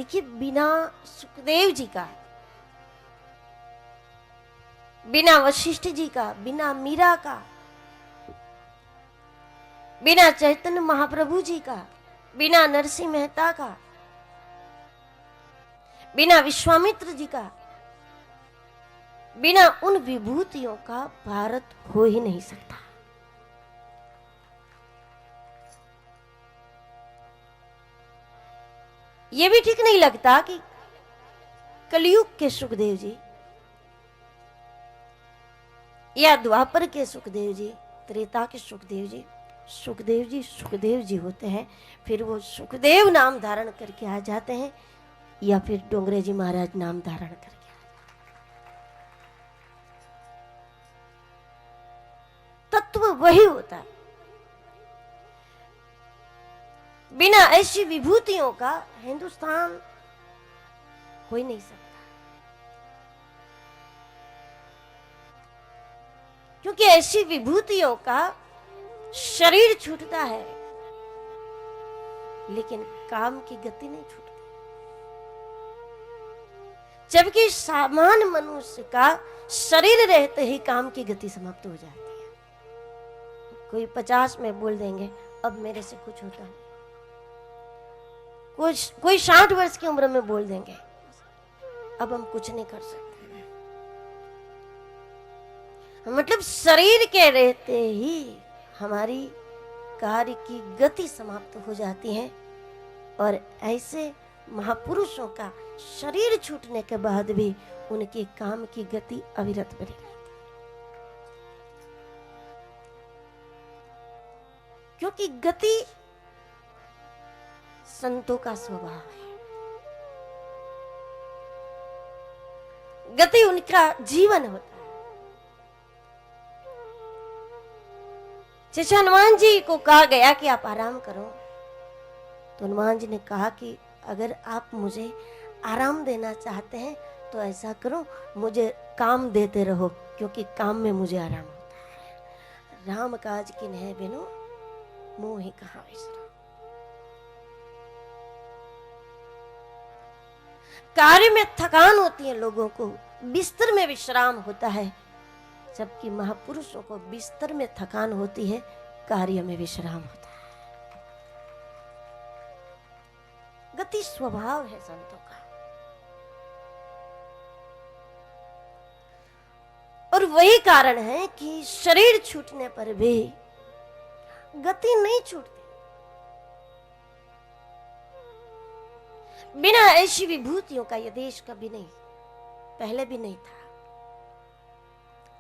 देखिए, बिना सुखदेव जी का, बिना वशिष्ठ जी का, बिना मीरा का, बिना चैतन्य महाप्रभु जी का, बिना नरसिंह मेहता का, बिना विश्वामित्र जी का, बिना उन विभूतियों का भारत हो ही नहीं सकता। यह भी ठीक नहीं लगता कि कलयुग के सुखदेव जी या द्वापर के सुखदेव जी, त्रेता के सुखदेव जी, सुखदेव जी होते हैं, फिर वो सुखदेव नाम धारण करके आ जाते हैं, या फिर डोंगरे जी महाराज नाम धारण करके आ जाते हैं। तत्व वही होता है। बिना ऐसी विभूतियों का हिंदुस्तान हो ही नहीं सकता, क्योंकि ऐसी विभूतियों का शरीर छूटता है लेकिन काम की गति नहीं छूटती, जबकि सामान्य मनुष्य का शरीर रहते ही काम की गति समाप्त हो जाती है। कोई 50 में बोल देंगे अब मेरे से कुछ होता नहीं, कोई 60 वर्ष की उम्र में बोल देंगे अब हम कुछ नहीं कर सकते। मतलब शरीर के रहते ही हमारी कार्य की गति समाप्त हो जाती है, और ऐसे महापुरुषों का शरीर छूटने के बाद भी उनके काम की गति अविरत बनी रहती है, क्योंकि गति संतों का स्वभाव है, गति उनका जीवन होता है। जैसे हनुमान जी को कहा गया कि आप आराम करो, तो हनुमान जी ने कहा कि अगर आप मुझे आराम देना चाहते हैं तो ऐसा करो, मुझे काम देते रहो, क्योंकि काम में मुझे आराम होता है। राम काज किन है बिनु मोहि कहाँ विश्राम। कार्य में थकान होती है लोगों को, बिस्तर में विश्राम होता है, जबकि महापुरुषों को बिस्तर में थकान होती है, कार्य में विश्राम होता है। गति स्वभाव है संतों का, और वही कारण है कि शरीर छूटने पर भी गति नहीं छूटती। बिना ऐसी विभूतियों का यह देश कभी नहीं, पहले भी नहीं था,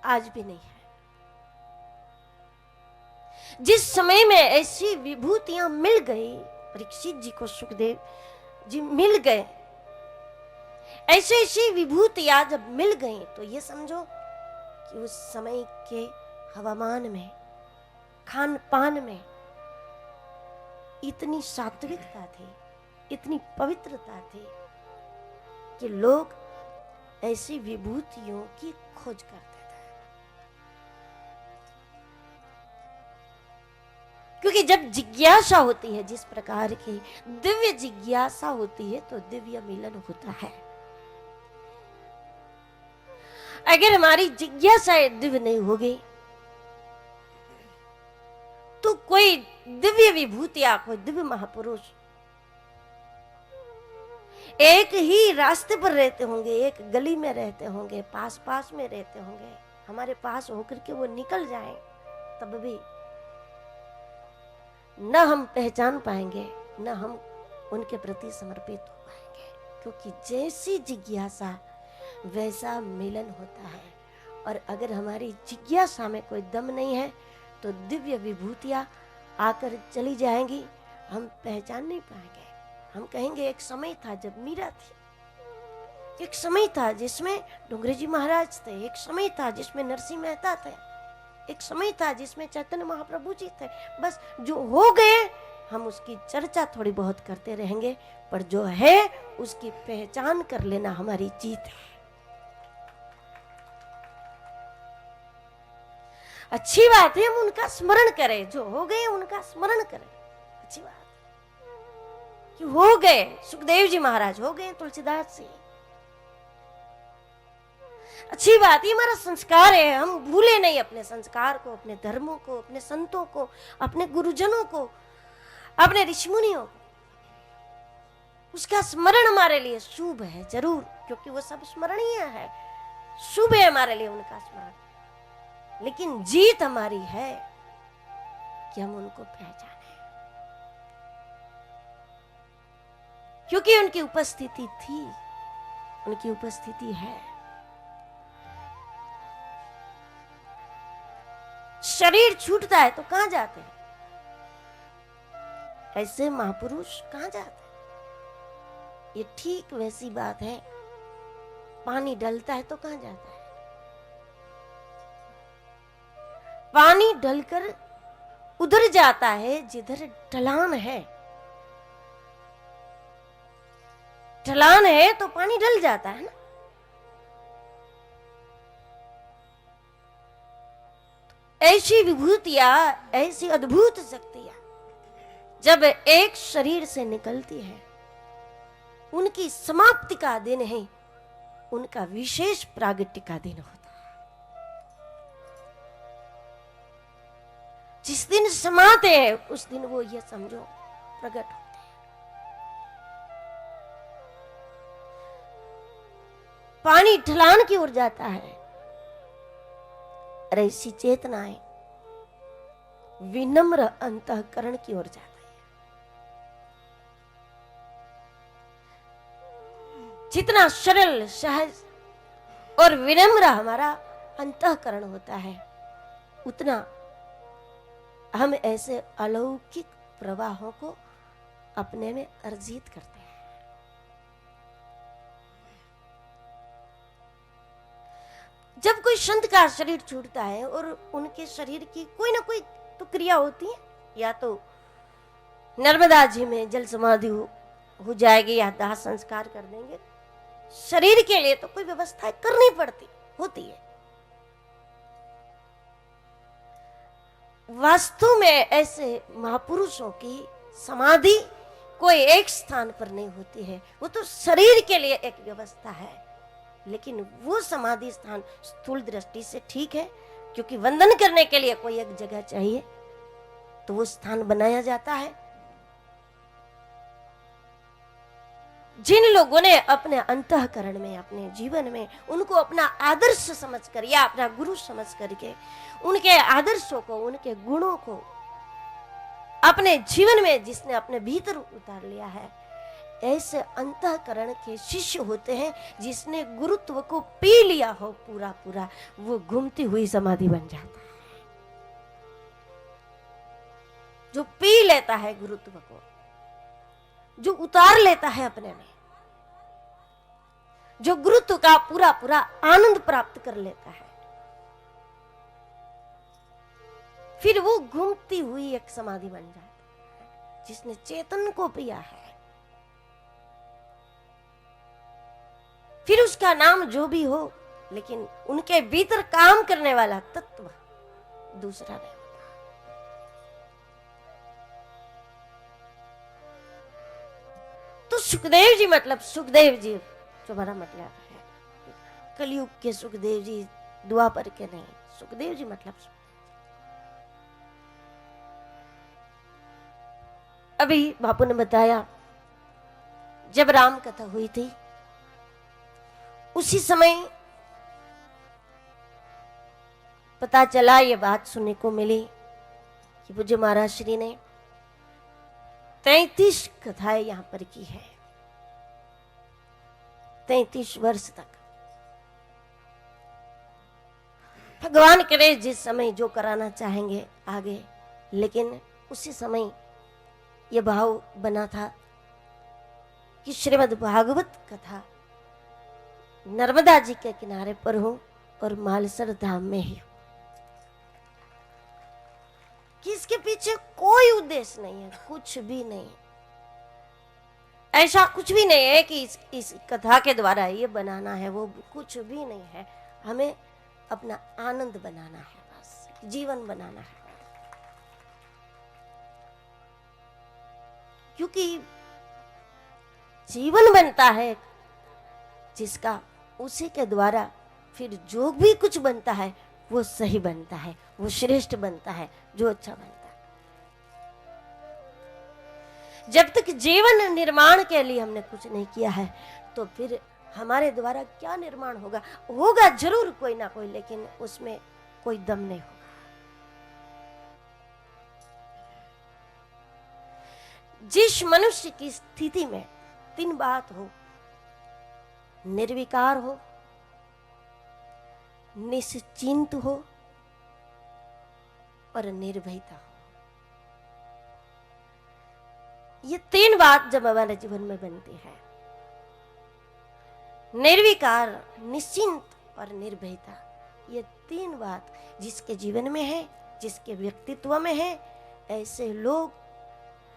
आज भी नहीं है। जिस समय में ऐसी विभूतियां मिल गई, परीक्षित जी को सुखदेव जी मिल गए, ऐसी ऐसी विभूतियां जब मिल गई तो ये समझो कि उस समय के हवामान में, खान पान में इतनी सात्विकता थी, इतनी पवित्रता थी कि लोग ऐसी विभूतियों की खोज करते थे, क्योंकि जब जिज्ञासा होती है, जिस प्रकार की दिव्य जिज्ञासा होती है, तो दिव्य मिलन होता है। अगर हमारी जिज्ञासा दिव्य नहीं होगी तो कोई दिव्य विभूतियां, कोई दिव्य महापुरुष एक ही रास्ते पर रहते होंगे, एक गली में रहते होंगे, पास पास में रहते होंगे, हमारे पास होकर के वो निकल जाएं, तब भी न हम पहचान पाएंगे, न हम उनके प्रति समर्पित हो पाएंगे, क्योंकि जैसी जिज्ञासा वैसा मिलन होता है। और अगर हमारी जिज्ञासा में कोई दम नहीं है तो दिव्य विभूतियां आकर चली जाएंगी, हम पहचान नहीं पाएंगे। हम कहेंगे एक समय था जब मीरा थी, एक समय था जिसमें डोंगरे जी महाराज थे, एक समय था जिसमें नरसिंह मेहता थे, एक समय था जिसमें चैतन्य महाप्रभु जी थे। बस जो हो गए हम उसकी चर्चा थोड़ी बहुत करते रहेंगे, पर जो है उसकी पहचान कर लेना हमारी जीत है। अच्छी बात है हम उनका स्मरण करें, जो हो गए उनका स्मरण करें, अच्छी बात कि हो गए, सुखदेव जी महाराज हो गए तुलसीदास जी। अच्छी बात, ये हमारा संस्कार है, हम भूले नहीं अपने संस्कार को, अपने धर्मों को, अपने संतों को, अपने गुरुजनों को, अपने ऋषिमुनियों को। उसका स्मरण हमारे लिए शुभ है जरूर, क्योंकि वो सब स्मरणीय है, शुभ है हमारे लिए उनका स्मरण। लेकिन जीत हमारी है कि हम उनको पहचाने, क्योंकि उनकी उपस्थिति थी, उनकी उपस्थिति है। शरीर छूटता है तो कहां जाते हैं? ऐसे महापुरुष कहां जाते हैं? ये ठीक वैसी बात है, पानी डलता है तो कहां जाता है? पानी डलकर उधर जाता है जिधर ढलान है। ढलान है तो पानी डल जाता है ना। ऐसी विभूतियां, ऐसी अद्भुत शक्तियां जब एक शरीर से निकलती है, उनकी समाप्ति का दिन है, उनका विशेष प्रागट्य का दिन होता है। जिस दिन समाते हैं उस दिन वो ये समझो प्रकट होते हैं। पानी ढलान की ओर जाता है, और ऐसी चेतनाएं विनम्र अंतःकरण की ओर जाती है। जितना सरल, सहज और विनम्र हमारा अंतःकरण होता है, उतना हम ऐसे अलौकिक प्रवाहों को अपने में अर्जित करते हैं। जब कोई संत का शरीर छूटता है और उनके शरीर की कोई ना कोई तो क्रिया होती है, या तो नर्मदा जी में जल समाधि हो जाएगी, या दाह संस्कार कर देंगे। शरीर के लिए तो कोई व्यवस्था करनी पड़ती होती है। वास्तव में ऐसे महापुरुषों की समाधि कोई एक स्थान पर नहीं होती है, वो तो शरीर के लिए एक व्यवस्था है। लेकिन वो समाधि स्थान स्थूल दृष्टि से ठीक है, क्योंकि वंदन करने के लिए कोई एक जगह चाहिए, तो वो स्थान बनाया जाता है। जिन लोगों ने अपने अंतःकरण में, अपने जीवन में उनको अपना आदर्श समझकर या अपना गुरु समझ करके उनके आदर्शों को, उनके गुणों को अपने जीवन में जिसने अपने भीतर उतार लिया है, ऐसे अंतःकरण के शिष्य होते हैं। जिसने गुरुत्व को पी लिया हो पूरा पूरा, वो घूमती हुई समाधि बन जाता है। जो पी लेता है गुरुत्व को, जो उतार लेता है अपने में, जो गुरुत्व का पूरा पूरा आनंद प्राप्त कर लेता है, फिर वो घूमती हुई एक समाधि बन जाती है। जिसने चेतन को पिया है, फिर उसका नाम जो भी हो, लेकिन उनके भीतर काम करने वाला तत्व दूसरा नहीं होता। तो सुखदेव जी मतलब सुखदेव जी जो बड़ा मतलब है, कलयुग के सुखदेव जी, द्वापर के नहीं, सुखदेव जी मतलब अभी बापू ने बताया, जब राम कथा हुई थी उसी समय पता चला, ये बात सुनने को मिली कि पूज्य महाराज श्री ने 33 कथाएं यहां पर की है। 33 वर्ष तक भगवान करे जिस समय जो कराना चाहेंगे आगे, लेकिन उसी समय यह भाव बना था कि श्रीमद् भागवत कथा नर्मदा जी के किनारे पर हो और मालसर धाम में ही, कि इसके पीछे कोई उद्देश्य नहीं है, कुछ भी नहीं। ऐसा कुछ भी नहीं है कि इस कथा के द्वारा ये बनाना है, वो कुछ भी नहीं है। हमें अपना आनंद बनाना है, बस जीवन बनाना है। क्योंकि जीवन बनता है जिसका, उसी के द्वारा फिर जो भी कुछ बनता है वो सही बनता है, वो श्रेष्ठ बनता है, जो अच्छा बनता है। जब तक जीवन निर्माण के लिए हमने कुछ नहीं किया है तो फिर हमारे द्वारा क्या निर्माण होगा? होगा जरूर कोई ना कोई, लेकिन उसमें कोई दम नहीं होगा। जिस मनुष्य की स्थिति में तीन बात हो, निर्विकार हो, निश्चिंत हो और निर्भयता हो, ये तीन बात जब हमारे जीवन में बनती है, निर्विकार, निश्चिंत और निर्भयता, ये तीन बात जिसके जीवन में है, जिसके व्यक्तित्व में है, ऐसे लोग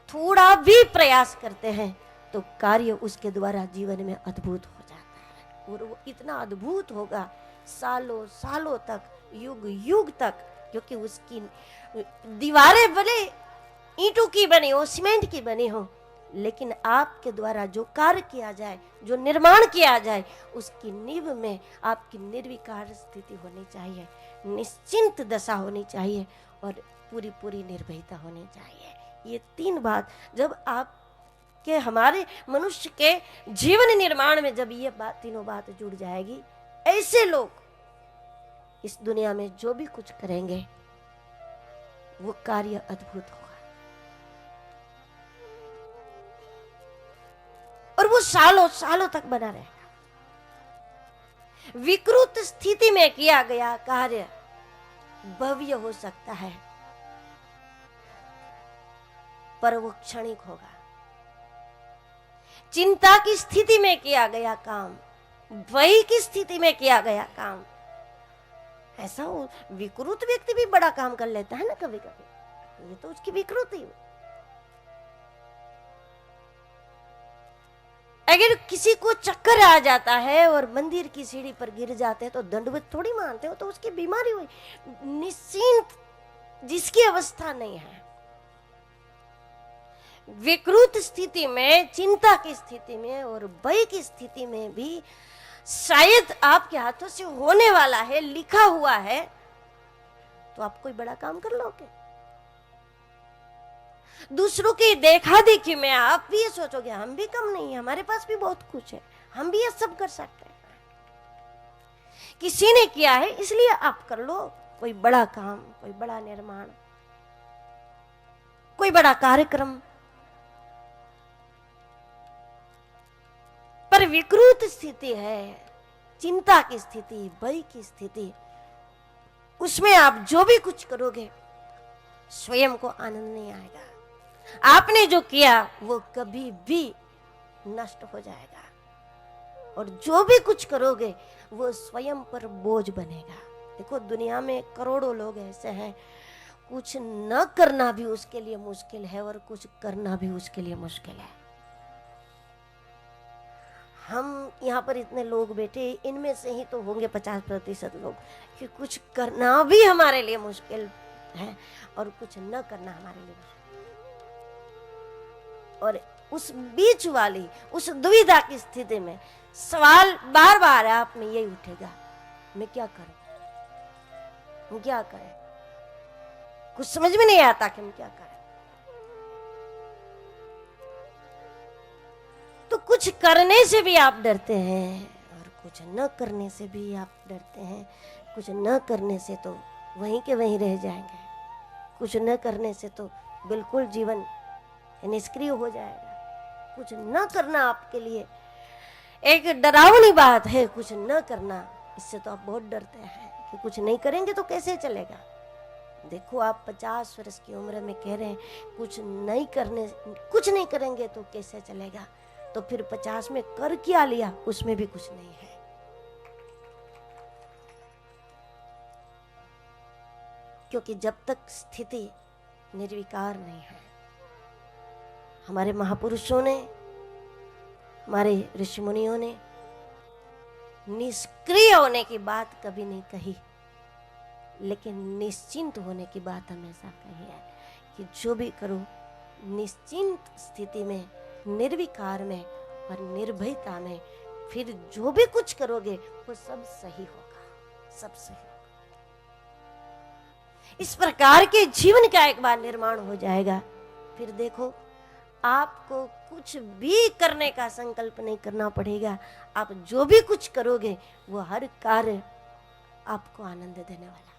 थोड़ा भी प्रयास करते हैं तो कार्य उसके द्वारा जीवन में अद्भुत हो जाता है। और वो इतना अद्भुत होगा सालों सालों तक, युग युग तक, क्योंकि उसकी दीवारें भले ईंटों की बनी हो, सीमेंट की बनी हो, लेकिन आपके द्वारा जो कार्य किया जाए, जो निर्माण किया जाए, उसकी नींव में आपकी निर्विकार स्थिति होनी चाहिए, निश्चिंत दशा होनी चाहिए और पूरी पूरी निर्भयता होनी चाहिए। ये तीन बात जब आपके, हमारे मनुष्य के जीवन निर्माण में जब ये बात, तीनों बात जुड़ जाएगी, ऐसे लोग इस दुनिया में जो भी कुछ करेंगे वो कार्य अद्भुत होगा और वो सालों सालों तक बना रहेगा। विकृत स्थिति में किया गया कार्य भव्य हो सकता है पर वो क्षणिक होगा। चिंता की स्थिति में किया गया काम, भय की स्थिति में किया गया काम, ऐसा वो विकृत व्यक्ति भी बड़ा काम कर लेता है ना कभी कभी, ये तो उसकी विकृति। अगर किसी को चक्कर आ जाता है और मंदिर की सीढ़ी पर गिर जाते हैं तो दंडवत थोड़ी मानते हो, तो उसकी बीमारी हुई। निश्चिंत जिसकी अवस्था नहीं है, विकृत स्थिति में, चिंता की स्थिति में और भय की स्थिति में भी शायद आपके हाथों से होने वाला है, लिखा हुआ है, तो आप कोई बड़ा काम कर लोगे। दूसरों की देखा देखी में आप भी ये सोचोगे हम भी कम नहीं है, हमारे पास भी बहुत कुछ है, हम भी ये सब कर सकते हैं। किसी ने किया है इसलिए आप कर लो कोई बड़ा काम, कोई बड़ा निर्माण, कोई बड़ा कार्यक्रम। पर विकृत स्थिति है, चिंता की स्थिति, भय की स्थिति, उसमें आप जो भी कुछ करोगे स्वयं को आनंद नहीं आएगा। आपने जो किया वो कभी भी नष्ट हो जाएगा और जो भी कुछ करोगे वो स्वयं पर बोझ बनेगा। देखो दुनिया में करोड़ों लोग ऐसे हैं, कुछ न करना भी उसके लिए मुश्किल है और कुछ करना भी उसके लिए मुश्किल है। हम यहाँ पर इतने लोग बैठे, इनमें से ही तो होंगे 50% लोग कि कुछ करना भी हमारे लिए मुश्किल है और कुछ न करना हमारे लिए मुश्किल। और उस बीच वाली, उस दुविधा की स्थिति में सवाल बार बार आप में यही उठेगा, मैं क्या करूं, हम क्या करें, कुछ समझ में नहीं आता कि हम क्या करें। तो कुछ करने से भी आप डरते हैं और कुछ न करने से भी आप डरते हैं। कुछ न करने से तो वहीं के वहीं रह जाएंगे, कुछ न करने से तो बिल्कुल जीवन निष्क्रिय हो जाएगा। कुछ न करना आपके लिए एक डरावनी बात है, कुछ न करना, इससे तो आप बहुत डरते हैं कि कुछ नहीं करेंगे तो कैसे चलेगा। देखो आप 50 वर्ष की उम्र में कह रहे हैं कुछ नहीं करेंगे तो कैसे चलेगा, तो फिर 50 में कर क्या लिया, उसमें भी कुछ नहीं है। क्योंकि जब तक स्थिति निर्विकार नहीं है, हमारे महापुरुषों ने, हमारे ऋषि मुनियों ने निष्क्रिय होने की बात कभी नहीं कही, लेकिन निश्चिंत होने की बात हमेशा कही है कि जो भी करो निश्चिंत स्थिति में, निर्विकार में और निर्भयता में फिर जो भी कुछ करोगे वो सब सही होगा, सब सही होगा। इस प्रकार के जीवन का एक बार निर्माण हो जाएगा, फिर देखो आपको कुछ भी करने का संकल्प नहीं करना पड़ेगा। आप जो भी कुछ करोगे वो हर कार्य आपको आनंद देने वाला है।